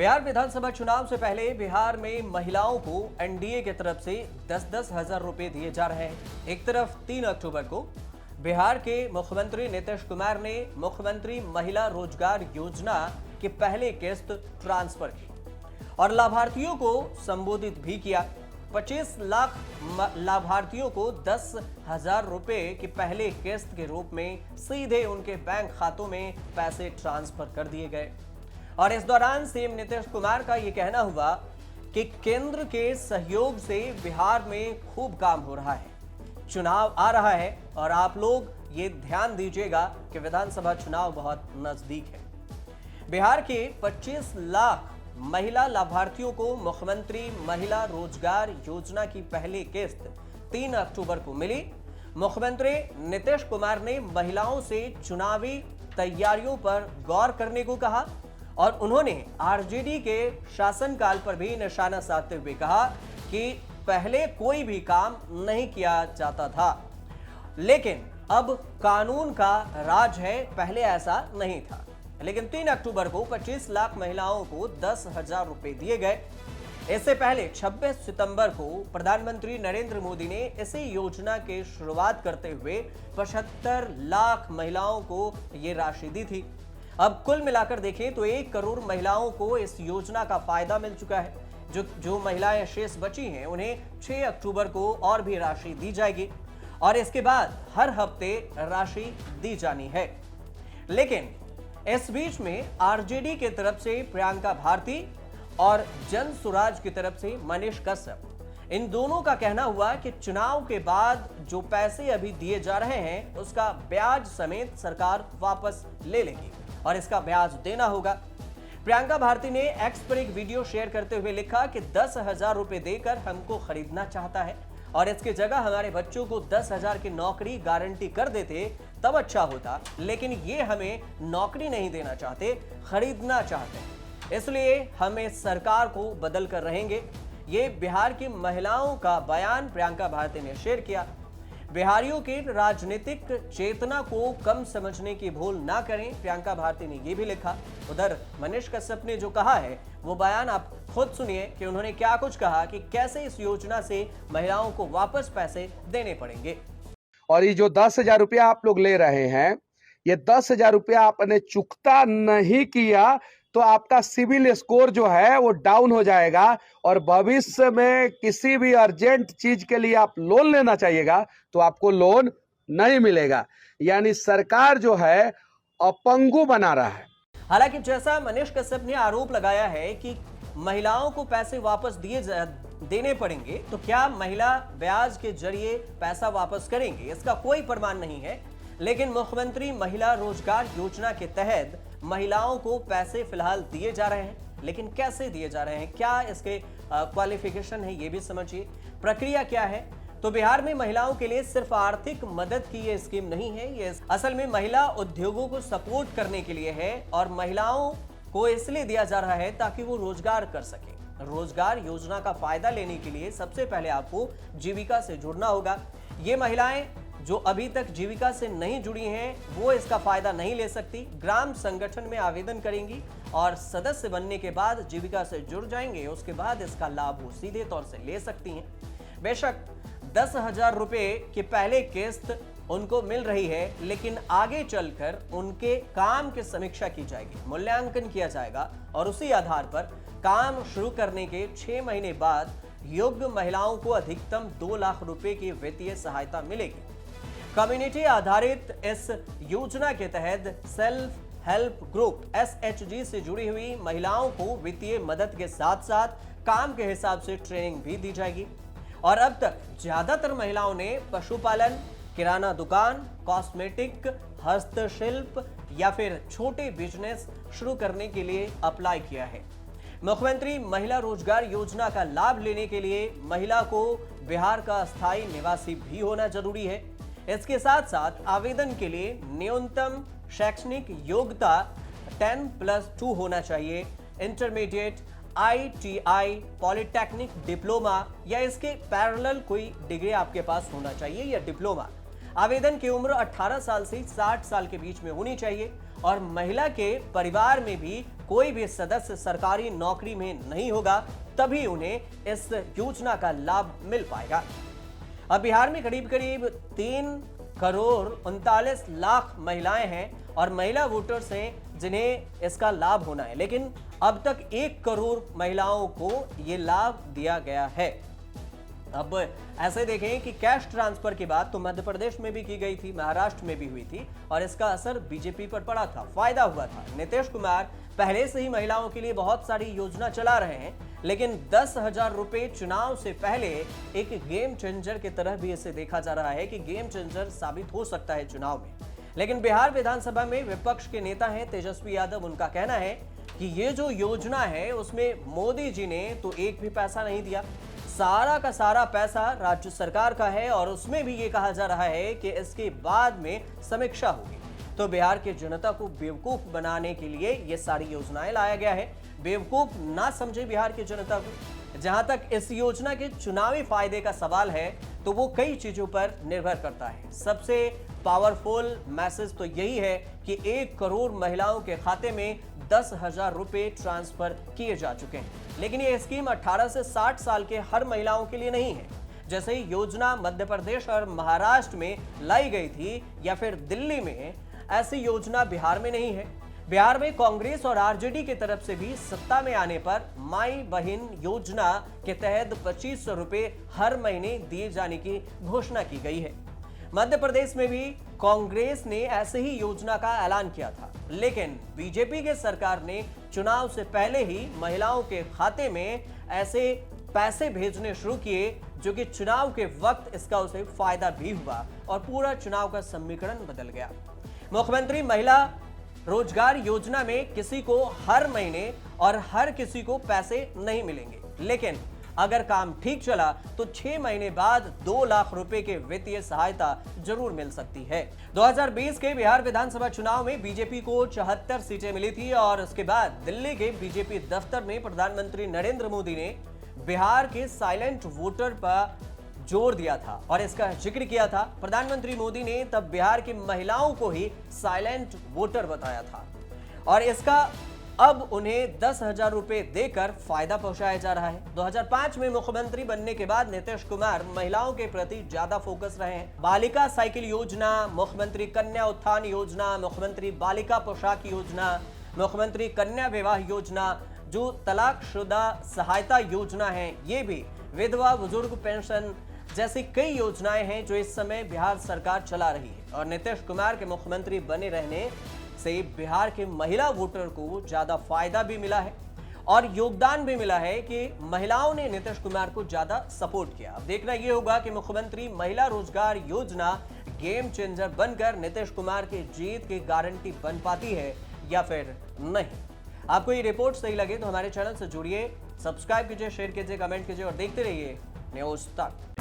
बिहार विधानसभा चुनाव से पहले बिहार में महिलाओं को एनडीए की तरफ से 10-10 हजार रुपए दिए जा रहे हैं। एक तरफ 3 अक्टूबर को बिहार के मुख्यमंत्री नीतीश कुमार ने मुख्यमंत्री महिला रोजगार योजना की पहली किस्त ट्रांसफर की और लाभार्थियों को संबोधित भी किया। 25 लाख लाभार्थियों को 10,000 रुपए की पहले किस्त के रूप में सीधे उनके बैंक खातों में पैसे ट्रांसफर कर दिए गए। और इस दौरान सीएम नीतीश कुमार का यह कहना हुआ कि केंद्र के सहयोग से बिहार में खूब काम हो रहा है, चुनाव आ रहा है और आप लोग ये ध्यान दीजिएगा कि विधानसभा चुनाव बहुत नजदीक है। बिहार के 25 लाख महिला लाभार्थियों को मुख्यमंत्री महिला रोजगार योजना की पहली किस्त 3 अक्टूबर को मिली। मुख्यमंत्री नीतीश कुमार ने महिलाओं से चुनावी तैयारियों पर गौर करने को कहा और उन्होंने आरजेडी के शासनकाल पर भी निशाना साधते हुए कहा कि पहले कोई भी काम नहीं किया जाता था, लेकिन अब कानून का राज है, पहले ऐसा नहीं था। लेकिन 3 अक्टूबर को 25 लाख महिलाओं को 10,000 रुपए दिए गए। इससे पहले 26 सितंबर को प्रधानमंत्री नरेंद्र मोदी ने इसी योजना की शुरुआत करते हुए 75 लाख महिलाओं को ये राशि दी थी। अब कुल मिलाकर देखें तो 1 करोड़ महिलाओं को इस योजना का फायदा मिल चुका है। जो महिलाएं शेष बची हैं उन्हें 6 अक्टूबर को और भी राशि दी जाएगी और इसके बाद हर हफ्ते राशि दी जानी है। लेकिन इस बीच में आरजेडी की तरफ से प्रियंका भारती और जन स्वराज की तरफ से मनीष कश्यप, इन दोनों का कहना हुआ कि चुनाव के बाद जो पैसे अभी दिए जा रहे हैं उसका ब्याज समेत सरकार वापस ले लेगी और इसका ब्याज देना होगा। प्रियंका भारती ने एक्स पर एक वीडियो शेयर करते हुए लिखा कि 10,000 रुपए देकर हमको खरीदना चाहता है और इसकी जगह हमारे बच्चों को 10,000 की नौकरी गारंटी कर देते तब अच्छा होता, लेकिन ये हमें नौकरी नहीं देना चाहते, खरीदना चाहते हैं, इसलिए हम इस सरकार को बदल कर रहेंगे। ये बिहार की महिलाओं का बयान प्रियंका भारती ने शेयर किया। बिहारियों की राजनीतिक चेतना को कम समझने की भूल ना करें, प्रियंका भारती ने यह भी लिखा। उधर मनीष कश्यप ने जो कहा है वो बयान आप खुद सुनिए कि उन्होंने क्या कुछ कहा कि कैसे इस योजना से महिलाओं को वापस पैसे देने पड़ेंगे। और ये जो 10,000 रुपया आप लोग ले रहे हैं, ये 10,000 रुपया आपने चुकता नहीं किया तो आपका सिविल स्कोर जो है वो डाउन हो जाएगा और भविष्य में किसी भी अर्जेंट चीज के लिए आप लोन लेना चाहिएगा तो आपको लोन नहीं मिलेगा। यानी सरकार जो है अपंगु बना रहा है। हालांकि जैसा मनीष कश्यप ने आरोप लगाया है कि महिलाओं को पैसे वापस देने पड़ेंगे, तो क्या महिला ब्याज के जरिए पैसा वापस करेंगे, इसका कोई प्रमाण नहीं है। लेकिन मुख्यमंत्री महिला रोजगार योजना के तहत महिलाओं को पैसे फिलहाल दिए जा रहे हैं, लेकिन कैसे दिए जा रहे हैं, क्या इसके क्वालिफिकेशन है, ये भी समझिए, प्रक्रिया क्या है। तो बिहार में महिलाओं के लिए सिर्फ आर्थिक मदद की ये स्कीम नहीं है, ये असल में महिला उद्योगों को सपोर्ट करने के लिए है और महिलाओं को इसलिए दिया जा रहा है ताकि वो रोजगार कर सके। रोजगार योजना का फायदा लेने के लिए सबसे पहले आपको जीविका से जुड़ना होगा। ये महिलाएं जो अभी तक जीविका से नहीं जुड़ी हैं वो इसका फायदा नहीं ले सकती, ग्राम संगठन में आवेदन करेंगी और सदस्य बनने के बाद जीविका से जुड़ जाएंगे, उसके बाद इसका लाभ वो सीधे तौर से ले सकती हैं। बेशक 10,000 रुपए की पहले किस्त उनको मिल रही है, लेकिन आगे चलकर उनके काम की समीक्षा की जाएगी, मूल्यांकन किया जाएगा और उसी आधार पर काम शुरू करने के 6 महीने बाद योग्य महिलाओं को अधिकतम 2 लाख रुपए की वित्तीय सहायता मिलेगी। कम्युनिटी आधारित इस योजना के तहत सेल्फ हेल्प ग्रुप SHG से जुड़ी हुई महिलाओं को वित्तीय मदद के साथ साथ काम के हिसाब से ट्रेनिंग भी दी जाएगी। और अब तक ज्यादातर महिलाओं ने पशुपालन, किराना दुकान, कॉस्मेटिक, हस्तशिल्प या फिर छोटे बिजनेस शुरू करने के लिए अप्लाई किया है। मुख्यमंत्री महिला रोजगार योजना का लाभ लेने के लिए महिला को बिहार का स्थायी निवासी भी होना जरूरी है। इसके साथ साथ आवेदन के लिए न्यूनतम शैक्षणिक योग्यता 10+2 होना चाहिए। इंटरमीडिएट, ITI, पॉलिटेक्निक, डिप्लोमा या इसके पैरेलल कोई डिग्री आपके पास होना चाहिए या डिप्लोमा। आवेदन की उम्र 18 साल से 60 साल के बीच में होनी चाहिए और महिला के परिवार में भी कोई भी सदस्य सरकारी नौकरी में नहीं होगा, तभी उन्हें इस योजना का लाभ मिल पाएगा। अब बिहार में करीब करीब 3,39,00,000 महिलाएं हैं और महिला वोटर्स हैं जिन्हें इसका लाभ होना है, लेकिन अब तक 1 करोड़ महिलाओं को यह लाभ दिया गया है। अब ऐसे देखें कि कैश ट्रांसफर की बात तो मध्य प्रदेश में भी की गई थी, महाराष्ट्र में भी हुई थी और इसका असर बीजेपी पर पड़ा था, फायदा हुआ था। नीतीश कुमार पहले से ही महिलाओं के लिए बहुत सारी योजना चला रहे हैं, लेकिन 10,000 रुपए चुनाव से पहले एक गेम चेंजर की तरह भी इसे देखा जा रहा है कि गेम चेंजर साबित हो सकता है चुनाव में। लेकिन बिहार विधानसभा में विपक्ष के नेता हैं तेजस्वी यादव, उनका कहना है कि ये जो योजना है उसमें मोदी जी ने तो एक भी पैसा नहीं दिया, सारा का सारा पैसा राज्य सरकार का है और उसमें भी ये कहा जा रहा है कि इसके बाद में समीक्षा होगी। तो बिहार की जनता को बेवकूफ बनाने के लिए ये सारी योजनाएं लाया गया है। बेवकूफ ना समझे बिहार की जनता को। जहां तक इस योजना के चुनावी फायदे का सवाल है तो वो कई चीजों पर निर्भर करता है। सबसे पावरफुल मैसेज तो यही है कि 1 करोड़ महिलाओं के खाते में 10,000 रुपए ट्रांसफर किए जा चुके हैं। लेकिन ये स्कीम 18 से 60 साल के हर महिलाओं के लिए नहीं है। जैसे ही योजना मध्य प्रदेश और महाराष्ट्र में लाई गई थी या फिर दिल्ली में, ऐसी योजना बिहार में नहीं है। बिहार में कांग्रेस और आरजेडी की तरफ से भी सत्ता में आने पर माई बहन योजना के तहत 2500 रुपए हर महीने दिए जाने की घोषणा की गई है। मध्य प्रदेश में भी कांग्रेस ने ऐसे ही योजना का ऐलान किया था, लेकिन बीजेपी के सरकार ने चुनाव से पहले ही महिलाओं के खाते में ऐसे पैसे भेजने शुरू किए, जो कि चुनाव के वक्त इसका उसे फायदा भी हुआ और पूरा चुनाव का समीकरण बदल गया। मुख्यमंत्री महिला रोजगार योजना में किसी को हर महीने और हर किसी को पैसे नहीं मिलेंगे, लेकिन अगर काम ठीक चला तो 6 महीने बाद 2 लाख रुपए के वित्तीय सहायता जरूर मिल सकती है। 2020 के बिहार विधानसभा चुनाव में बीजेपी को 74 सीटें मिली थी और उसके बाद दिल्ली के बीजेपी दफ्तर में प्रधानमंत्री नरेंद्र मोदी ने बिहार के साइलेंट वोटर पर जोर दिया था और इसका जिक्र किया था। प्रधानमंत्री मोदी ने तब बिहार की महिलाओं को ही साइलेंट वोटर बताया था और इसका अब उन्हें 10,000 रुपए देकर फायदा पहुंचाया जा रहा है। 2005 में मुख्यमंत्री बनने के बाद नीतीश कुमार महिलाओं के प्रति ज्यादा फोकस रहे हैं। बालिका साइकिल योजना, मुख्यमंत्री कन्या उत्थान योजना, मुख्यमंत्री बालिका पोशाक योजना, मुख्यमंत्री कन्या विवाह योजना, जो तलाकशुदा सहायता योजना है, ये भी विधवा बुजुर्ग पेंशन जैसी कई योजनाएं हैं जो इस समय बिहार सरकार चला रही है। और नीतीश कुमार के मुख्यमंत्री बने रहने से बिहार के महिला वोटर को ज्यादा फायदा भी मिला है और योगदान भी मिला है कि महिलाओं ने नीतीश कुमार को ज्यादा सपोर्ट किया। अब देखना यह होगा कि मुख्यमंत्री महिला रोजगार योजना गेम चेंजर बनकर नीतीश कुमार की जीत की गारंटी बन पाती है या फिर नहीं। आपको ये रिपोर्ट सही लगे तो हमारे चैनल से जुड़िए, सब्सक्राइब कीजिए, शेयर कीजिए, कमेंट कीजिए और देखते रहिए न्यूज़ तक।